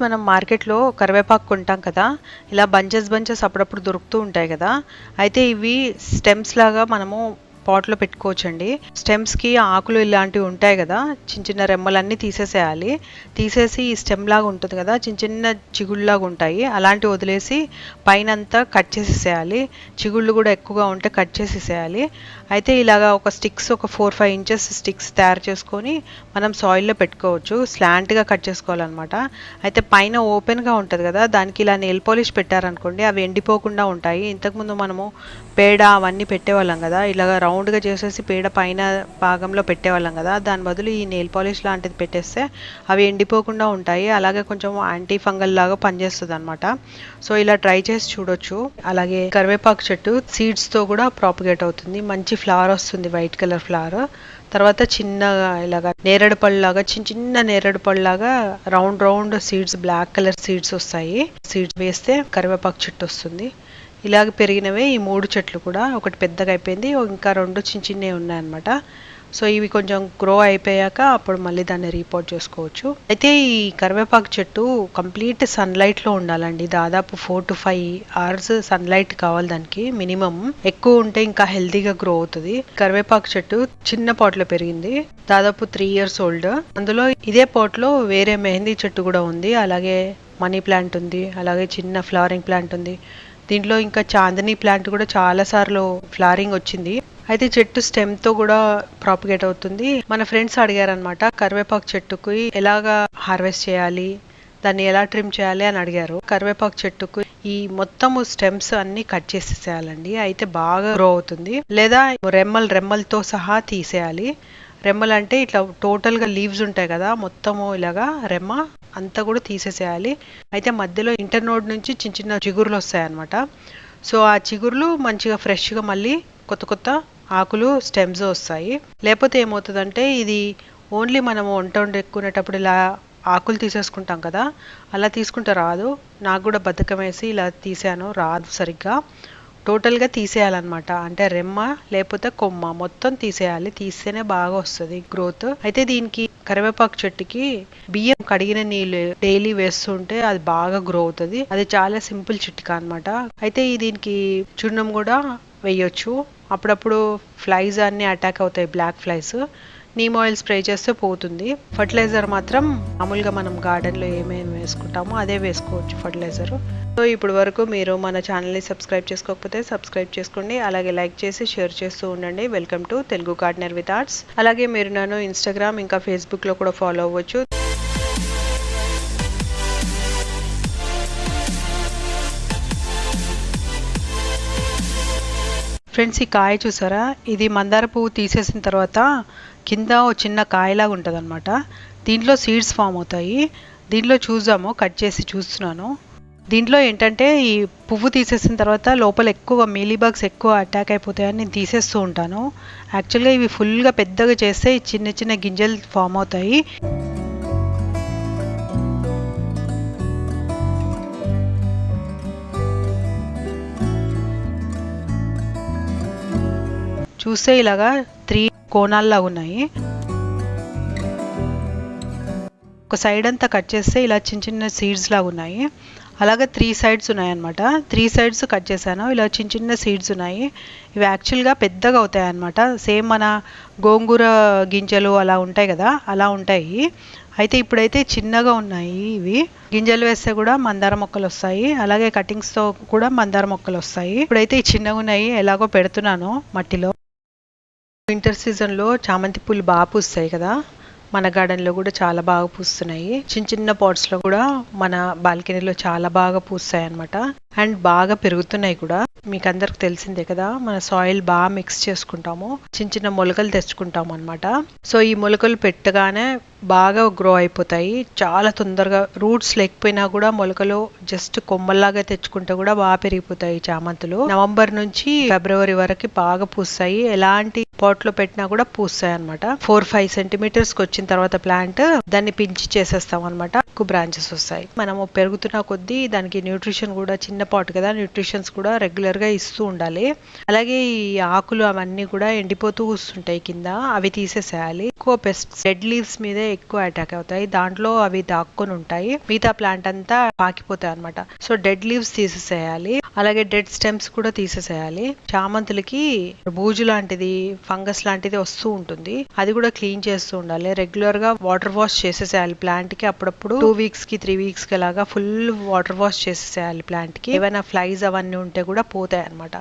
మనం మార్కెట్లో కరివేపాకు కొంటాం కదా, ఇలా బంచెస్ అప్పుడప్పుడు దొరుకుతూ ఉంటాయి కదా. అయితే ఇవి స్టెమ్స్ లాగా మనము పాట్లో పెట్టుకోవచ్చండి. స్టెమ్స్కి ఆకులు ఇలాంటివి ఉంటాయి కదా, చిన్న రెమ్మలన్నీ తీసేసేయాలి. తీసేసి ఈ స్టెమ్ లాగా ఉంటుంది కదా, చిన్న చిగుళ్ళలాగా ఉంటాయి, అలాంటివి వదిలేసి పైన అంతా కట్ చేసేసేయాలి. చిగుళ్ళు కూడా ఎక్కువగా ఉంటే కట్ చేసేసేయాలి. అయితే ఇలాగా ఒక 4-5 ఇంచెస్ స్టిక్స్ తయారు చేసుకొని మనం సాయిల్లో పెట్టుకోవచ్చు. స్లాంట్గా కట్ చేసుకోవాలన్నమాట. అయితే పైన ఓపెన్గా ఉంటుంది కదా, దానికి ఇలా నెయిల్ పాలిష్ పెట్టారనుకోండి, అవి ఎండిపోకుండా ఉంటాయి. ఇంతకుముందు మనము పేడ అవన్నీ పెట్టేవాళ్ళం కదా, ఇలాగ రౌండ్గా చేసేసి పేడ పైన భాగంలో పెట్టేవాళ్ళం కదా, దాని బదులు ఈ నెయిల్ పాలిష్ లాంటిది పెట్టేస్తే అవి ఎండిపోకుండా ఉంటాయి. అలాగే కొంచెం యాంటీ ఫంగల్ లాగా పనిచేస్తుంది అనమాట. సో ఇలా ట్రై చేసి చూడొచ్చు. అలాగే కరివేపాకు చెట్టు సీడ్స్తో కూడా ప్రాపగేట్ అవుతుంది. మంచి ఫ్లవర్ వస్తుంది, వైట్ కలర్ ఫ్లవర్. తర్వాత చిన్నగా ఇలాగా నేరేడు పళ్ళలాగా చిన్న నేరేడు పళ్ళలాగా round seeds, black colour seeds వస్తాయి. సీడ్స్ వేస్తే కరివేపాకు చెట్టు వస్తుంది. ఇలాగ పెరిగినవే ఈ 3 చెట్లు కూడా. ఒకటి పెద్దగా అయిపోయింది, ఇంకా 2 చిన్నవి ఉన్నాయన్నమాట. సో ఇవి కొంచెం గ్రో అయిపోయాక అప్పుడు మళ్ళీ దాన్ని రీపోర్ట్ చేసుకోవచ్చు. అయితే ఈ కరివేపాకు చెట్టు కంప్లీట్ సన్లైట్లో ఉండాలండి. దాదాపు 4 to 5 hours సన్లైట్ కావాలి దానికి మినిమం. ఎక్కువ ఉంటే ఇంకా హెల్తీగా గ్రో అవుతుంది. కరివేపాకు చెట్టు చిన్న పాట్లో పెరిగింది, దాదాపు 3 years ఓల్డ్. అందులో ఇదే పాట్లో వేరే మెహందీ చెట్టు కూడా ఉంది, అలాగే మనీ ప్లాంట్ ఉంది, అలాగే చిన్న ఫ్లవరింగ్ ప్లాంట్ ఉంది. దీంట్లో ఇంకా చాందనీ ప్లాంట్ కూడా చాలా సార్లు ఫ్లవరింగ్ వచ్చింది. అయితే చెట్టు స్టెమ్ తో కూడా ప్రాపగేట్ అవుతుంది. మన ఫ్రెండ్స్ అడిగారనమాట, కరివేపాకు చెట్టుకు ఎలాగా హార్వెస్ట్ చేయాలి, దాన్ని ఎలా ట్రిమ్ చేయాలి అని అడిగారు. కరివేపాకు చెట్టుకు ఈ మొత్తము స్టెమ్స్ అన్ని కట్ చేసేసేయాలండి, అయితే బాగా గ్రో అవుతుంది. లేదా రెమ్మలతో సహా తీసేయాలి. రెమ్మలు అంటే ఇట్లా టోటల్గా లీవ్స్ ఉంటాయి కదా, మొత్తము ఇలాగా రెమ్మ అంతా కూడా తీసేసేయాలి. అయితే మధ్యలో ఇంటర్నోడ్ నుంచి చిన్న చిగురులు వస్తాయన్నమాట. సో ఆ చిగురులు మంచిగా ఫ్రెష్గా మళ్ళీ కొత్త ఆకులు స్టెమ్స్ వస్తాయి. లేకపోతే ఏమవుతుందంటే ఇది ఓన్లీ మనము వంట వండుకునేటప్పుడు ఇలా ఆకులు తీసేసుకుంటాం కదా, అలా తీసుకుంటే రాదు. నాకు కూడా బద్ధకం వేసి ఇలా తీసాను, రాదు సరిగ్గా. టోటల్గా తీసేయాలన్నమాట. అంటే రెమ్మ లేకపోతే కొమ్మ మొత్తం తీసేయాలి, తీస్తేనే బాగా వస్తుంది గ్రోత్. అయితే దీనికి కరివేపాకు చెట్టుకి బియ్యం కడిగిన నీళ్ళు డైలీ వేస్తుంటే అది బాగా గ్రో అవుతుంది. అది చాలా సింపుల్ చిట్కా అనమాట. అయితే దీనికి చున్నం కూడా వేయొచ్చు. అప్పుడప్పుడు ఫ్లైస్ అన్ని అటాక్ అవుతాయి, black flies. Neem oil spray చేస్తే పోతుంది. ఫర్టిలైజర్ మాత్రం మామూలుగా మనం గార్డెన్లో ఏమేమి వేసుకుంటామో అదే వేసుకోవచ్చు ఫర్టిలైజర్. సో ఇప్పుడు వరకు మీరు మన ఛానల్ని సబ్స్క్రైబ్ చేసుకోకపోతే సబ్స్క్రైబ్ చేసుకోండి, అలాగే లైక్ చేసి షేర్ చేస్తూ ఉండండి. Welcome to Telugu gardener with arts. అలాగే మీరు నన్ను ఇన్స్టాగ్రామ్ ఇంకా ఫేస్బుక్లో కూడా ఫాలో అవ్వచ్చు. ఫ్రెండ్స్, ఈ కాయ చూసారా, ఇది మందార పువ్వు తీసేసిన తర్వాత కింద ఓ చిన్న కాయలాగా ఉంటుంది అనమాట. దీంట్లో సీడ్స్ ఫామ్ అవుతాయి. దీంట్లో చూద్దాము, కట్ చేసి చూస్తున్నాను. దీంట్లో ఏంటంటే ఈ పువ్వు తీసేసిన తర్వాత లోపల ఎక్కువ మీలీబగ్స్ ఎక్కువ అటాక్ అయిపోతాయని నేను తీసేస్తూ ఉంటాను. యాక్చువల్గా ఇవి ఫుల్గా పెద్దగా చేస్తే చిన్న గింజలు ఫామ్ అవుతాయి. చూస్తే ఇలాగా 3 కోణాల్లాగా ఉన్నాయి. ఒక సైడ్ అంతా కట్ చేస్తే ఇలా చిన్న సీడ్స్ లాగా ఉన్నాయి. అలాగే 3 sides ఉన్నాయన్నమాట. 3 sides కట్ చేశాను. ఇలా చిన్న సీడ్స్ ఉన్నాయి. ఇవి యాక్చువల్గా పెద్దగా అవుతాయి అన్నమాట. సేమ్ మన గోంగూర గింజలు అలా ఉంటాయి కదా, అలా ఉంటాయి. అయితే ఇప్పుడైతే చిన్నగా ఉన్నాయి. ఇవి గింజలు వేస్తే కూడా మందార మొక్కలు వస్తాయి, అలాగే కటింగ్స్తో కూడా మందార మొక్కలు వస్తాయి. ఇప్పుడైతే చిన్నగా ఉన్నాయి, ఎలాగో పెడుతున్నాను మట్టిలో. వింటర్ సీజన్లో చామంతి పూలు బాగా పూస్తాయి కదా, మన గార్డెన్లో కూడా చాలా బాగా పూస్తున్నాయి. చిన్న పాట్స్లో కూడా మన బాల్కనీలో చాలా బాగా పూస్తాయి అన్నమాట. అండ్ బాగా పెరుగుతున్నాయి కూడా. మీకు అందరికి తెలిసిందే కదా, మన సాయిల్ బాగా మిక్స్ చేసుకుంటాము, చిన్న మొలకలు తెచ్చుకుంటాము అనమాట. సో ఈ మొలకలు పెట్టగానే బాగా గ్రో అయిపోతాయి చాలా తొందరగా. రూట్స్ లేకపోయినా కూడా మొలకలు జస్ట్ కొమ్మల్లాగా తెచ్చుకుంటే కూడా బాగా పెరిగిపోతాయి చామంతులు. నవంబర్ నుంచి ఫిబ్రవరి వరకు బాగా పూస్తాయి. ఎలాంటి పాట్లో పెట్టినా కూడా పూస్తాయి అనమాట. 4-5 సెంటీమీటర్స్కి వచ్చిన తర్వాత ప్లాంట్ దాన్ని పించి చేసేస్తాం అనమాట. ఎక్కువ బ్రాంచెస్ వస్తాయి. మనము పెరుగుతున్న కొద్దీ దానికి న్యూట్రిషన్ కూడా, చిన్న పాట్ కదా, న్యూట్రిషన్స్ కూడా రెగ్యులర్ గా ఇస్తూ ఉండాలి. అలాగే ఈ ఆకులు అవన్నీ కూడా ఎండిపోతూ వస్తుంటాయి కింద, అవి తీసేసేయాలి. ఎక్కువ పెస్ట్స్ డెడ్ లీవ్స్ మీదే ఎక్కువ అటాక్ అవుతాయి, దాంట్లో అవి దాక్కొని ఉంటాయి, మిగతా ప్లాంట్ అంతా పాకిపోతాయి అనమాట. సో డెడ్ లీవ్స్ తీసేసేయాలి. అలాగే డెడ్ స్టెమ్స్ కూడా తీసేసేయాలి. చామంతులకి బూజు లాంటిది, ఫంగస్ లాంటిది వస్తూ ఉంటుంది, అది కూడా క్లీన్ చేస్తూ ఉండాలి. రెగ్యులర్ గా వాటర్ వాష్ చేసేసేయాలి ప్లాంట్ కి. అప్పుడప్పుడు 2 weeks కి 3 weeks కి అలాగా ఫుల్ వాటర్ వాష్ చేసేసేయాలి ప్లాంట్ కి. ఏమైనా ఫ్లైస్ అవన్నీ ఉంటే కూడా పోతాయి అనమాట.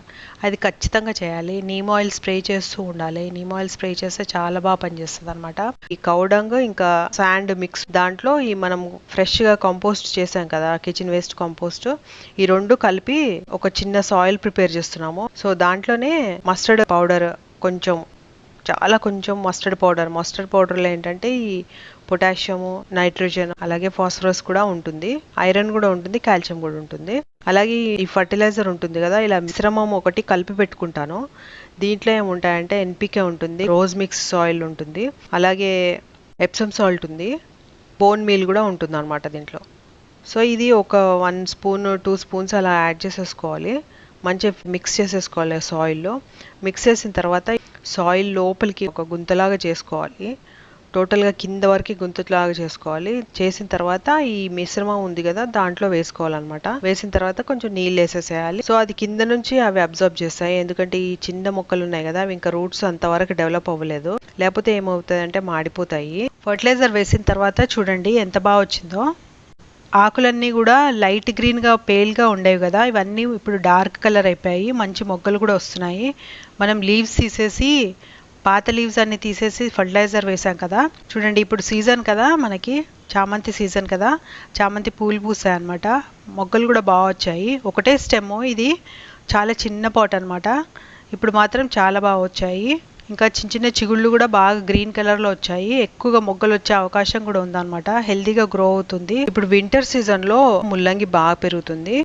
అది ఖచ్చితంగా చేయాలి. నీమ్ ఆయిల్ స్ప్రే చేస్తూ ఉండాలి. నీమ్ ఆయిల్ స్ప్రే చేస్తే చాలా బాగా పనిచేస్తుంది అనమాట. ఈ కౌడంగ్ ఇంకా శాండ్ మిక్స్, దాంట్లో ఈ మనం ఫ్రెష్ గా కంపోస్ట్ చేసాం కదా, కిచెన్ వేస్ట్ కంపోస్ట్, ఈ రెండు కలిపి ఒక చిన్న సాయిల్ ప్రిపేర్ చేస్తున్నాము. సో దాంట్లోనే మస్టర్డ్ పౌడర్ చాలా కొంచెం మస్టర్డ్ పౌడర్లో ఏంటంటే ఈ పొటాషియము, నైట్రోజన్, అలాగే ఫాస్ఫరస్ కూడా ఉంటుంది, ఐరన్ కూడా ఉంటుంది, కాల్షియం కూడా ఉంటుంది. అలాగే ఈ ఫర్టిలైజర్ ఉంటుంది కదా, ఇలా మిశ్రమం ఒకటి కలిపి పెట్టుకుంటాను. దీంట్లో ఏముంటాయంటే ఎన్పికే ఉంటుంది, రోజ్ మిక్స్ సాయిల్ ఉంటుంది, అలాగే ఎప్సమ్ సాల్ట్ ఉంది, బోన్ మీల్ కూడా ఉంటుంది అనమాట దీంట్లో. సో ఇది ఒక 1 స్పూన్ 2 స్పూన్స్ అలా యాడ్ చేసేసుకోవాలి. మంచిగా మిక్స్ చేసేసుకోవాలి సాయిల్లో. మిక్స్ చేసిన తర్వాత సాయిల్ లోపలికి ఒక గుంతలాగా చేసుకోవాలి. టోటల్గా కింద వరకు గుంతలాగా చేసుకోవాలి. చేసిన తర్వాత ఈ మిశ్రమం ఉంది కదా, దాంట్లో వేసుకోవాలన్నమాట. వేసిన తర్వాత కొంచెం నీళ్ళు వేసేసేయాలి. సో అది కింద నుంచి అవి అబ్జర్బ్ చేస్తాయి, ఎందుకంటే ఈ చిన్న మొక్కలు ఉన్నాయి కదా, అవి ఇంకా రూట్స్ అంతవరకు డెవలప్ అవ్వలేదు, లేకపోతే ఏమవుతుంది అంటే మాడిపోతాయి. ఫర్టిలైజర్ వేసిన తర్వాత చూడండి ఎంత బాగా వచ్చిందో. ఆకులన్నీ కూడా లైట్ గ్రీన్గా పేల్గా ఉండేవి కదా, ఇవన్నీ ఇప్పుడు డార్క్ కలర్ అయిపోయాయి. మంచి మొగ్గలు కూడా వస్తున్నాయి. మనం లీవ్స్ తీసేసి, పాత లీవ్స్ అన్ని తీసేసి ఫర్టిలైజర్ వేసాం కదా. చూడండి ఇప్పుడు సీజన్ కదా, మనకి చామంతి సీజన్ కదా, చామంతి పూలు పూసాయి అనమాట. మొగ్గలు కూడా బాగా వచ్చాయి. ఒకటే స్టెమ్, ఇది చాలా చిన్న పాట్ అనమాట. ఇప్పుడు మాత్రం చాలా బాగా వచ్చాయి. ఇంకా చిన్న చిన్న చిగుళ్ళు కూడా బాగా గ్రీన్ కలర్లో వచ్చాయి. ఎక్కువగా మొగ్గలు వచ్చే అవకాశం కూడా ఉందన్నమాట. హెల్తీగా గ్రో అవుతుంది. ఇప్పుడు వింటర్ సీజన్లో ముల్లంగి బాగా పెరుగుతుంది,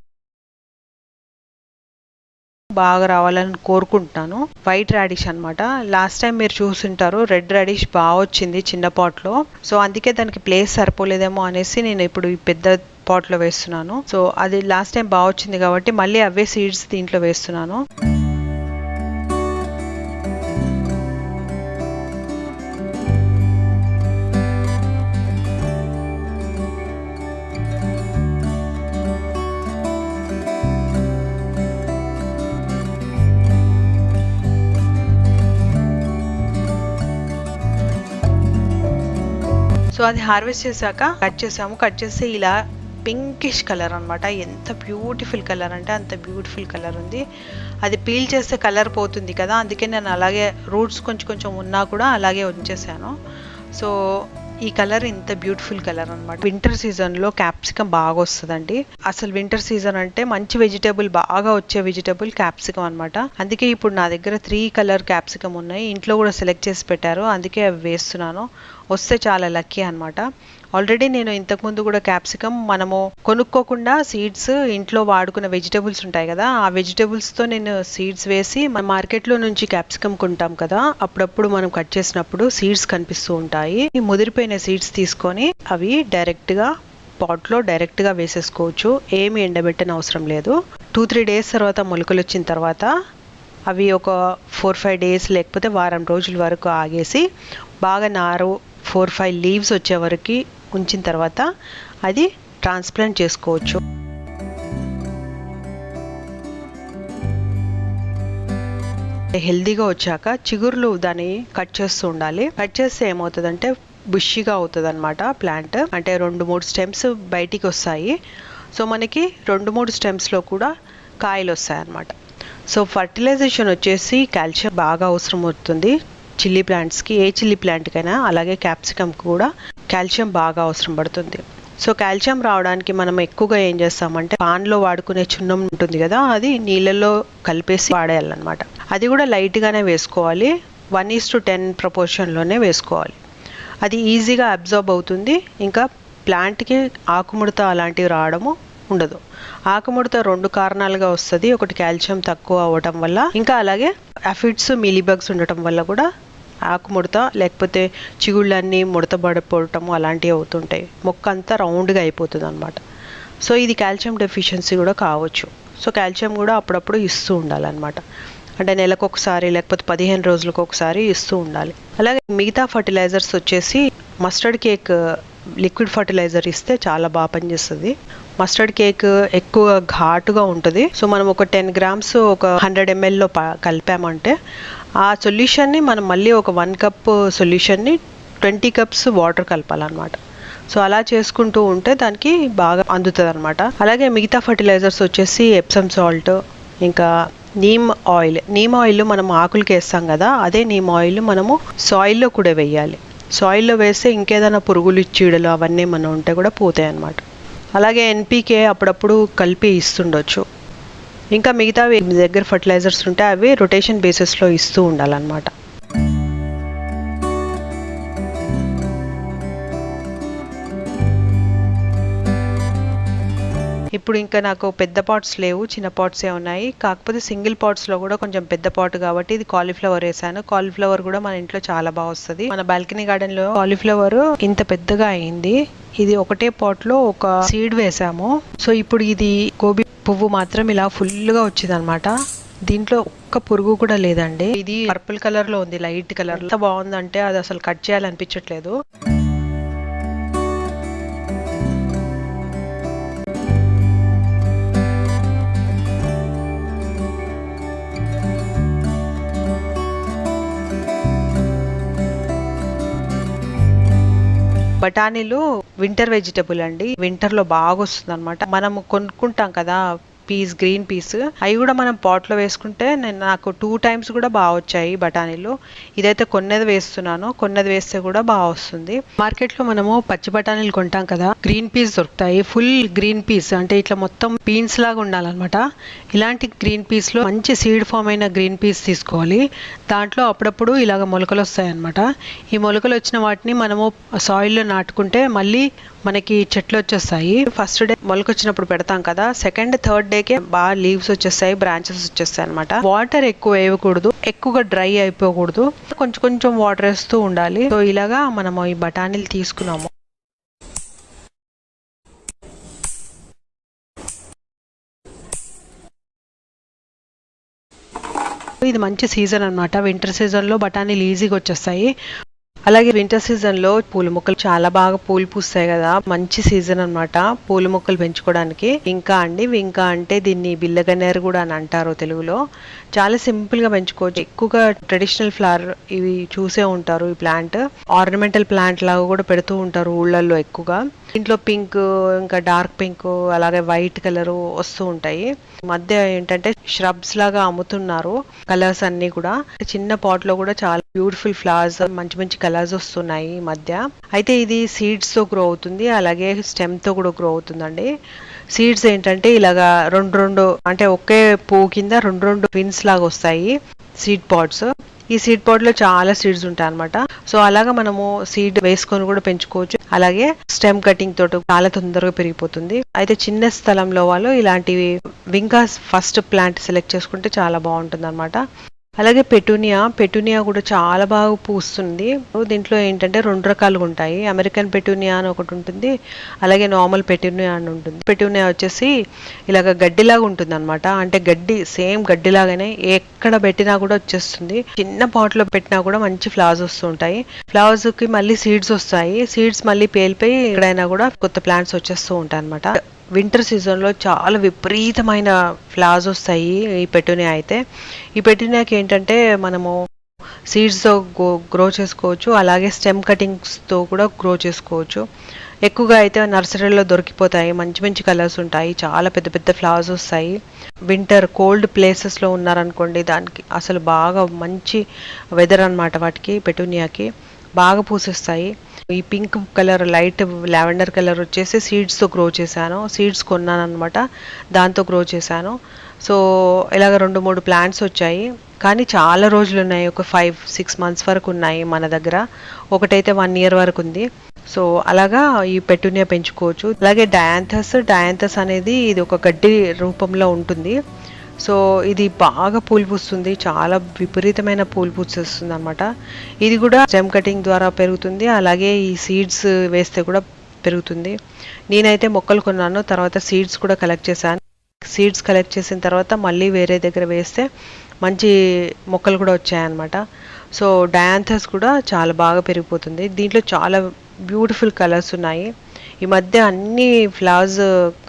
బాగా రావాలని కోరుకుంటున్నాను. వైట్ రాడిష్ అనమాట. లాస్ట్ టైం మీరు చూసుంటారు, రెడ్ రాడిష్ బాగా వచ్చింది చిన్న పాట్లో. సో అందుకే దానికి ప్లేస్ సరిపోలేదేమో అనేసి నేను ఇప్పుడు ఈ పెద్ద పాట్లో వేస్తున్నాను. సో అది లాస్ట్ టైం బాగా వచ్చింది కాబట్టి మళ్ళీ అవే సీడ్స్ దీంట్లో వేస్తున్నాను. సో అది హార్వెస్ట్ చేశాక కట్ చేసాము. కట్ చేస్తే ఇలా పింకిష్ కలర్ అనమాట. ఎంత బ్యూటిఫుల్ కలర్ అంటే అంత బ్యూటిఫుల్ కలర్ ఉంది. అది పీల్ చేస్తే కలర్ పోతుంది కదా, అందుకే నేను అలాగే రూట్స్ కొంచెం ఉన్నా కూడా అలాగే ఉంచేసాను. సో ఈ కలర్ ఇంత బ్యూటిఫుల్ కలర్ అనమాట. వింటర్ సీజన్లో క్యాప్సికమ్ బాగా వస్తుందండి. అసలు వింటర్ సీజన్ అంటే మంచి వెజిటేబుల్, బాగా వచ్చే వెజిటేబుల్ క్యాప్సికమ్ అనమాట. అందుకే ఇప్పుడు నా దగ్గర 3 కలర్ క్యాప్సికమ్ ఉన్నాయి. ఇంట్లో కూడా సెలెక్ట్ చేసి పెట్టారు, అందుకే అవి వేస్తున్నాను. వస్తే చాలా లక్కీ అనమాట. ఆల్రెడీ నేను ఇంతకుముందు కూడా క్యాప్సికమ్ మనము కొనుక్కోకుండా సీడ్స్ ఇంట్లో వాడుకున్న వెజిటేబుల్స్ ఉంటాయి కదా, ఆ వెజిటేబుల్స్తో నేను సీడ్స్ వేసి, మన మార్కెట్లో నుంచి క్యాప్సికమ్ కొంటాం కదా, అప్పుడప్పుడు మనం కట్ చేసినప్పుడు సీడ్స్ కనిపిస్తూ ఉంటాయి. ఈ ముదిరిపోయిన సీడ్స్ తీసుకొని అవి డైరెక్ట్గా పాట్లో డైరెక్ట్గా వేసేసుకోవచ్చు. ఏమి ఎండబెట్టని అవసరం లేదు. 2-3 డేస్ తర్వాత మొలకలు వచ్చిన తర్వాత అవి ఒక 4-5 డేస్ లేకపోతే వారం రోజుల వరకు ఆగేసి బాగా నారు 4-5 లీవ్స్ వచ్చే వరకు ఉంచిన తర్వాత అది ట్రాన్స్ప్లాంట్ చేసుకోవచ్చు. హెల్దీగా వచ్చాక చిగుర్లు దాన్ని కట్ చేస్తూ ఉండాలి. కట్ చేస్తే ఏమవుతుందంటే బుషిగా అవుతుంది అనమాట ప్లాంట్. అంటే 2-3 స్టెమ్స్ బయటికి వస్తాయి. సో మనకి 2-3 స్టెమ్స్లో కూడా కాయలు వస్తాయి అన్నమాట. సో ఫర్టిలైజేషన్ వచ్చేసి కాల్షియం బాగా అవసరం అవుతుంది చిల్లీ ప్లాంట్స్కి. ఏ చిల్లీ ప్లాంట్కైనా, అలాగే క్యాప్సికమ్కి కూడా కాల్షియం బాగా అవసరం పడుతుంది. సో కాల్షియం రావడానికి మనం ఎక్కువగా ఏం చేస్తామంటే పాన్లో వాడుకునే చున్నం ఉంటుంది కదా, అది నీళ్ళల్లో కలిపేసి వాడేయాలన్నమాట. అది కూడా లైట్గానే వేసుకోవాలి, 1:10 ప్రపోర్షన్లోనే వేసుకోవాలి. అది ఈజీగా అబ్జర్బ్ అవుతుంది. ఇంకా ప్లాంట్కి ఆకుముడత అలాంటివి రావడము ఉండదు. ఆకుముడత 2 కారణాలుగా వస్తుంది. ఒకటి కాల్షియం తక్కువ అవ్వటం వల్ల, ఇంకా అలాగే అఫిడ్స్ మీలీబగ్స్ ఉండటం వల్ల కూడా ఆకుముడత లేకపోతే చిగుళ్ళన్నీ ముడత పడిపోవటము అలాంటివి అవుతుంటాయి. మొక్క అంతా రౌండ్గా అయిపోతుంది అనమాట. సో ఇది కాల్షియం డెఫిషియన్సీ కూడా కావచ్చు. సో కాల్షియం కూడా అప్పుడప్పుడు ఇస్తూ ఉండాలన్నమాట. అంటే నెలకు ఒకసారి లేకపోతే 15 రోజులకు ఒకసారి ఇస్తూ ఉండాలి. అలాగే మిగతా ఫర్టిలైజర్స్ వచ్చేసి మస్టర్డ్ కేక్ లిక్విడ్ ఫర్టిలైజర్ ఇస్తే చాలా బాగా పనిచేస్తుంది. మస్టర్డ్ కేక్ ఎక్కువ ఘాటుగా ఉంటుంది. సో మనం ఒక 10 గ్రామ్స్ ఒక 100 mlలో కలిపామంటే ఆ సొల్యూషన్ని మనం మళ్ళీ ఒక 1 కప్ సొల్యూషన్ని 20 కప్స్ వాటర్ కలపాలన్నమాట. సో అలా చేసుకుంటూ ఉంటే దానికి బాగా అందుతుంది అనమాట. అలాగే మిగతా ఫర్టిలైజర్స్ వచ్చేసి ఎప్సమ్ సాల్ట్, ఇంకా నీమ్ ఆయిల్ మనం ఆకులకి వేస్తాం కదా, అదే నీమ్ ఆయిల్ మనము సాయిల్లో కూడా వేయాలి. సాయిల్లో వేస్తే ఇంకేదైనా పురుగులు చీడలు అవన్నీ మనం ఉంటే కూడా పోతాయి అన్నమాట. అలాగే ఎన్పికే అప్పుడప్పుడు కలిపి ఇస్తుండొచ్చు. ఇంకా మిగతా మీ దగ్గర ఫర్టిలైజర్స్ ఉంటే అవి రొటేషన్ బేసిస్లో ఇస్తూ ఉండాలన్నమాట. ఇప్పుడు ఇంకా నాకు పెద్ద పాట్స్ లేవు, చిన్న పాట్సే ఉన్నాయి. కాకపోతే సింగిల్ పాట్స్లో కూడా కొంచెం పెద్ద పాట్ కాబట్టి ఇది కాలీఫ్లవర్ వేసాను. కాలీఫ్లవర్ కూడా మన ఇంట్లో చాలా బాగా వస్తుంది. మన బాల్కనీ గార్డెన్లో కాలీఫ్లవర్ ఇంత పెద్దగా అయింది. ఇది ఒకటే పాట్లో ఒక సీడ్ వేసాము. సో ఇప్పుడు ఇది గోబీ పువ్వు మాత్రం ఇలా ఫుల్గా వచ్చింది అనమాట. దీంట్లో ఒక్క పురుగు కూడా లేదండి. ఇది పర్పుల్ కలర్లో ఉంది, లైట్ కలర్. ఎంత బాగుందంటే అది అసలు కట్ చేయాలనిపించట్లేదు. బఠానీలు వింటర్ వెజిటబుల్ అండి. వింటర్లో బాగా వస్తుంది అనమాట. మనం కొనుక్కుంటాం కదా గ్రీన్ పీస్, అవి కూడా మనం పాట్లో వేసుకుంటే నాకు 2 times కూడా బాగా వచ్చాయి బఠానీలు. ఇదైతే కొన్నది వేస్తున్నాను, కొన్నది వేస్తే కూడా బాగా వస్తుంది. మార్కెట్లో మనము పచ్చి బఠానీలు కొంటాం కదా, గ్రీన్ పీస్ దొరుకుతాయి. ఫుల్ గ్రీన్ పీస్ అంటే ఇట్లా మొత్తం పీన్స్ లాగా ఉండాలన్నమాట. ఇలాంటి గ్రీన్ పీస్లో మంచి సీడ్ ఫామ్ అయిన గ్రీన్ పీస్ తీసుకోవాలి. దాంట్లో అప్పుడప్పుడు ఇలాగ మొలకలు వస్తాయి అన్నమాట. ఈ మొలకలు వచ్చిన వాటిని మనము సాయిల్లో నాటుకుంటే మళ్ళీ మనకి చెట్లు వచ్చేస్తాయి. ఫస్ట్ డే మొలక వచ్చినప్పుడు పెడతాం కదా, సెకండ్ థర్డ్ డేకే బాగా లీవ్స్ వచ్చేస్తాయి, బ్రాంచెస్ వచ్చేస్తాయి అనమాట. వాటర్ ఎక్కువ వేయకూడదు, ఎక్కువగా డ్రై అయిపోకూడదు, కొంచెం కొంచెం వాటర్ వేస్తూ ఉండాలి. సో ఇలాగా మనము ఈ బఠానీలు తీసుకున్నాము. ఇది మంచి సీజన్ అనమాట. వింటర్ సీజన్లో బఠానీలు ఈజీగా వచ్చేస్తాయి. అలాగే వింటర్ సీజన్లో పూల మొక్కలు చాలా బాగా పూలు పూస్తాయి కదా, మంచి సీజన్ అనమాట పూల మొక్కలు పెంచుకోవడానికి. ఇంకా అంటే దీన్ని బిల్లగన్నేరు కూడా అని అంటారు తెలుగులో. చాలా సింపుల్గా పెంచుకోవచ్చు. ఎక్కువగా ట్రెడిషనల్ ఫ్లవర్ ఇవి చూసే ఉంటారు. ఈ ప్లాంట్ ఆర్నమెంటల్ ప్లాంట్ లాగా కూడా పెడుతూ ఉంటారు ఊళ్ళల్లో ఎక్కువగా. దీంట్లో పింక్, ఇంకా డార్క్ పింక్, అలాగే వైట్ కలర్ వస్తూ ఉంటాయి. మధ్య ఏంటంటే ష్రబ్స్ లాగా అమ్ముతున్నారు కలర్స్ అన్ని కూడా. చిన్న పాట్ లో కూడా చాలా బ్యూటిఫుల్ ఫ్లవర్స్, మంచి మంచి కలర్స్ వస్తున్నాయి ఈ మధ్య. అయితే ఇది సీడ్స్ తో గ్రో అవుతుంది, అలాగే స్టెమ్ తో కూడా గ్రో అవుతుందండి. సీడ్స్ ఏంటంటే ఇలాగా రెండు అంటే ఒకే పువ్వు కింద రెండు ట్విన్స్ లాగా వస్తాయి సీడ్ పాట్స్. ఈ సీడ్ పాట్ లో చాలా సీడ్స్ ఉంటాయి అనమాట. సో అలాగా మనము సీడ్ వేసుకొని కూడా పెంచుకోవచ్చు. అలాగే స్టెమ్ కటింగ్ తోటి చాలా తొందరగా పెరిగిపోతుంది. అయితే చిన్న స్థలంలో వాళ్ళు ఇలాంటివి వింకాస్ ఫస్ట్ ప్లాంట్ సెలెక్ట్ చేసుకుంటే చాలా బాగుంటుంది అనమాట. అలాగే పెటూనియా కూడా చాలా బాగా పూస్తుంది. దీంట్లో ఏంటంటే 2 రకాలుగా ఉంటాయి. అమెరికన్ పెటూనియా అని ఒకటి ఉంటుంది, అలాగే నార్మల్ పెటూనియా అని ఉంటుంది. పెటూనియా వచ్చేసి ఇలాగ గడ్డిలాగా ఉంటుంది అనమాట. అంటే సేమ్ గడ్డిలాగానే ఎక్కడ పెట్టినా కూడా వచ్చేస్తుంది. చిన్న పాట్ లో పెట్టినా కూడా మంచి ఫ్లవర్స్ వస్తుంటాయి. ఫ్లవర్స్ కి మళ్ళీ సీడ్స్ వస్తాయి. సీడ్స్ మళ్ళీ పేలిపోయి ఎక్కడైనా కూడా కొత్త ప్లాంట్స్ వచ్చేస్తూ ఉంటాయి అనమాట. వింటర్ సీజన్లో చాలా విపరీతమైన ఫ్లవర్స్ వస్తాయి ఈ పెటూనియా అయితే. ఈ పెటూనియాకి ఏంటంటే మనము సీడ్స్తో గ్రో చేసుకోవచ్చు, అలాగే స్టెమ్ కటింగ్స్తో కూడా గ్రో చేసుకోవచ్చు. ఎక్కువగా అయితే నర్సరీలో దొరికిపోతాయి, మంచి మంచి కలర్స్ ఉంటాయి, చాలా పెద్ద పెద్ద ఫ్లవర్స్ వస్తాయి. వింటర్ కోల్డ్ ప్లేసెస్లో ఉన్నారనుకోండి, దానికి అసలు బాగా మంచి వెదర్ అనమాట. వాటికి పెటూనియాకి బాగా పూసేస్తాయి. ఈ pink colour, light lavender colour వచ్చేసి సీడ్స్తో గ్రో చేశాను. సీడ్స్ కొన్నాను అనమాట, దాంతో గ్రో చేశాను. సో ఇలాగ 2-3 ప్లాంట్స్ వచ్చాయి, కానీ చాలా రోజులు ఉన్నాయి. ఒక 5-6 months వరకు ఉన్నాయి మన దగ్గర. ఒకటైతే 1 year వరకు ఉంది. సో అలాగా ఈ పెటూనియా పెంచుకోవచ్చు. అలాగే డయాంథస్ అనేది ఇది ఒక గడ్డి రూపంలో ఉంటుంది. సో ఇది బాగా పూలు పూస్తుంది, చాలా విపరీతమైన పూలు పూసేస్తుంది అనమాట. ఇది కూడా స్టెమ్ కటింగ్ ద్వారా పెరుగుతుంది, అలాగే ఈ సీడ్స్ వేస్తే కూడా పెరుగుతుంది. నేనైతే మొక్కలు కొన్నాను, తర్వాత సీడ్స్ కూడా కలెక్ట్ చేశాను. సీడ్స్ కలెక్ట్ చేసిన తర్వాత మళ్ళీ వేరే దగ్గర వేస్తే మంచి మొక్కలు కూడా వచ్చాయన్నమాట. సో డయాంథస్ కూడా చాలా బాగా పెరిగిపోతుంది. దీంట్లో చాలా బ్యూటిఫుల్ కలర్స్ ఉన్నాయి. ఈ మధ్య అన్ని ఫ్లవర్స్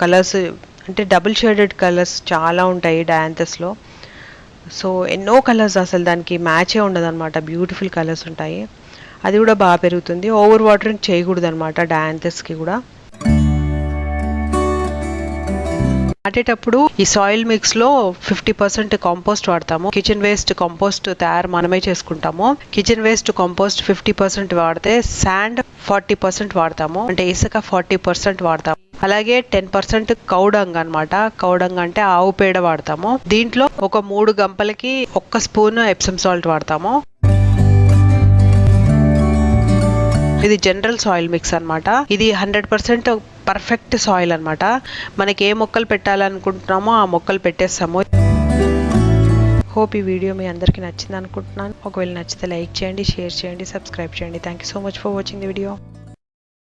కలర్స్ అంటే డబుల్ షేడెడ్ కలర్స్ చాలా ఉంటాయి డయాంథస్లో. సో ఎన్నో కలర్స్, అసలు దానికి మ్యాచే ఉండదు అనమాట, బ్యూటిఫుల్ కలర్స్ ఉంటాయి. అది కూడా బాగా పెరుగుతుంది. ఓవర్ వాటరింగ్ చేయకూడదు అనమాట డయాంథస్కి కూడా. నాటేటప్పుడు ఈ సాయిల్ మిక్స్ లో 50% కాంపోస్ట్ వాడతాము. కిచెన్ వేస్ట్ కాంపోస్ట్ తయారు మనమే చేసుకుంటాము. కిచెన్ వేస్ట్ కాంపోస్ట్ 50% వాడితే శాండ్ 40% వాడతాము, అంటే ఇసుక 40% వాడతాము. అలాగే 10% కౌడంగ్ అనమాట. కౌడంగ్ అంటే ఆవు పేడ వాడతాము. దీంట్లో ఒక 3 గంపలకి 1 స్పూన్ ఎప్సమ్ సాల్ట్ వాడతాము. ఇది జనరల్ సాయిల్ మిక్స్ అనమాట. ఇది 100% పర్ఫెక్ట్ సాయిల్ అనమాట. మనకి ఏ మొక్కలు పెట్టాలనుకుంటున్నామో ఆ మొక్కలు పెట్టేస్తాము. హోప్ ఈ వీడియో మీ అందరికీ నచ్చింది అనుకుంటున్నాను. ఒకవేళ నచ్చితే లైక్ చేయండి, షేర్ చేయండి, సబ్స్క్రైబ్ చేయండి. Thank you so much for watching the video.